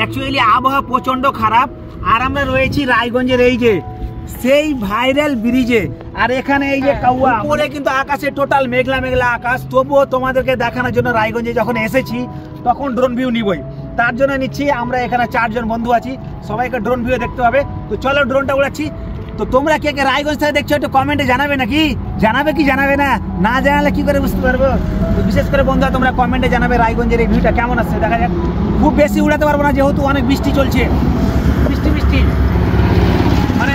Actually আবহাওয়া প্রচন্ড খারাপ। আর আমরা রয়েছি রায়গঞ্জের এই যে সেই ভাইরাল ব্রিজে। আর এখানে এই যে কাউয়া উপরে কিন্তু আকাশে টোটাল মেঘলা মেঘলা আকাশ। তবুও তোমাদেরকে দেখানোর জন্য রায়গঞ্জে যখন এসেছি তখন ড্রোন ভিউ নিবই, তার জন্য নিচ্ছি। আমরা এখানে 4 জন বন্ধু আছি, সবাইকে ড্রোন ভিউ দেখতে হবে। তো চলো ড্রোনটা উড়াচ্ছি। তো তোমরা কে কে রায়গঞ্জ থেকে দেখছো একটু কমেন্টে জানাবে নাকি? জানাবে কি জানাবে না? না জানালে কি করে বুঝতে পারবো? তো বিশেষ করে বন্ধুরা তোমরা কমেন্টে জানাবে রায়গঞ্জের এই ভিউটা কেমন আসছে। দেখা যাক। খুব বেশি উড়াতে পারবো না যেহেতু অনেক বৃষ্টি চলছে, বৃষ্টি মানে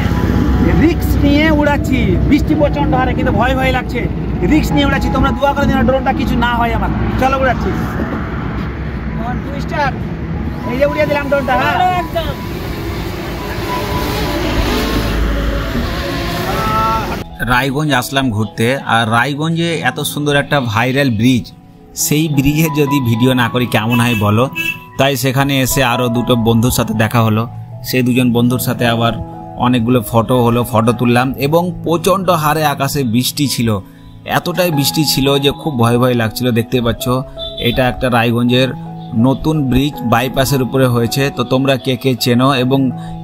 রিক্স নিয়ে উড়াচ্ছি। বৃষ্টি প্রচন্ড হারে কিন্তু ভয় ভয় লাগছে, রিক্স নিয়ে উড়াচ্ছি। তোমরা দোয়া করে দিন ড্রোনটা কিছু না হয় আমার। চলো উড়াচ্ছি। 1 2 স্টার্ট। এই যে উড়িয়ে দিলাম ড্রোনটা। হ্যাঁ একদম। রায়গঞ্জ আসলাম ঘুরতে, আর রায়গঞ্জে এত সুন্দর একটা ভাইরাল ব্রিজ, সেই ব্রিজের যদি ভিডিও না করি কেমন হয় বলো। তাই সেখানে এসে আরও দুটো বন্ধুর সাথে দেখা হলো, সেই দুজন বন্ধুর সাথে আবার অনেকগুলো ফটো হলো, ফটো তুললাম। এবং প্রচণ্ড হারে আকাশে বৃষ্টি ছিল, এতটাই বৃষ্টি ছিল যে খুব ভয় ভয় লাগছিল। দেখতে পাচ্ছ এটা একটা রায়গঞ্জের নতুন ব্রিজ, বাইপাসের উপরে হয়েছে। তো তোমরা কে কে চেনো এবং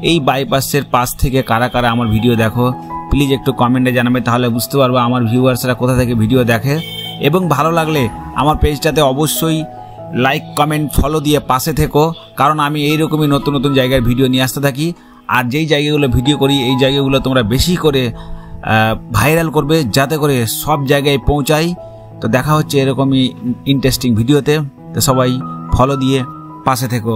এই বাইপাসের পাশ থেকে কারা কারা আমার ভিডিও দেখো প্লিজ একটু কমেন্টে জানাবে, তাহলে বুঝতে পারবো আমার ভিউয়ার্সরা কোথা থেকে ভিডিও দেখে। এবং ভালো লাগলে আমার পেজটাতে অবশ্যই লাইক কমেন্ট ফলো দিয়ে পাশে থেকো, কারণ আমি এইরকমই নতুন নতুন জায়গার ভিডিও নিয়ে আসতে থাকি। আর যেই জায়গাগুলো ভিডিও করি এই জায়গাগুলো তোমরা বেশি করে ভাইরাল করবে যাতে করে সব জায়গায় পৌঁছাই। তো দেখা হচ্ছে এরকমই ইন্টারেস্টিং ভিডিওতে। তো সবাই ফলো দিয়ে পাশে থেকো।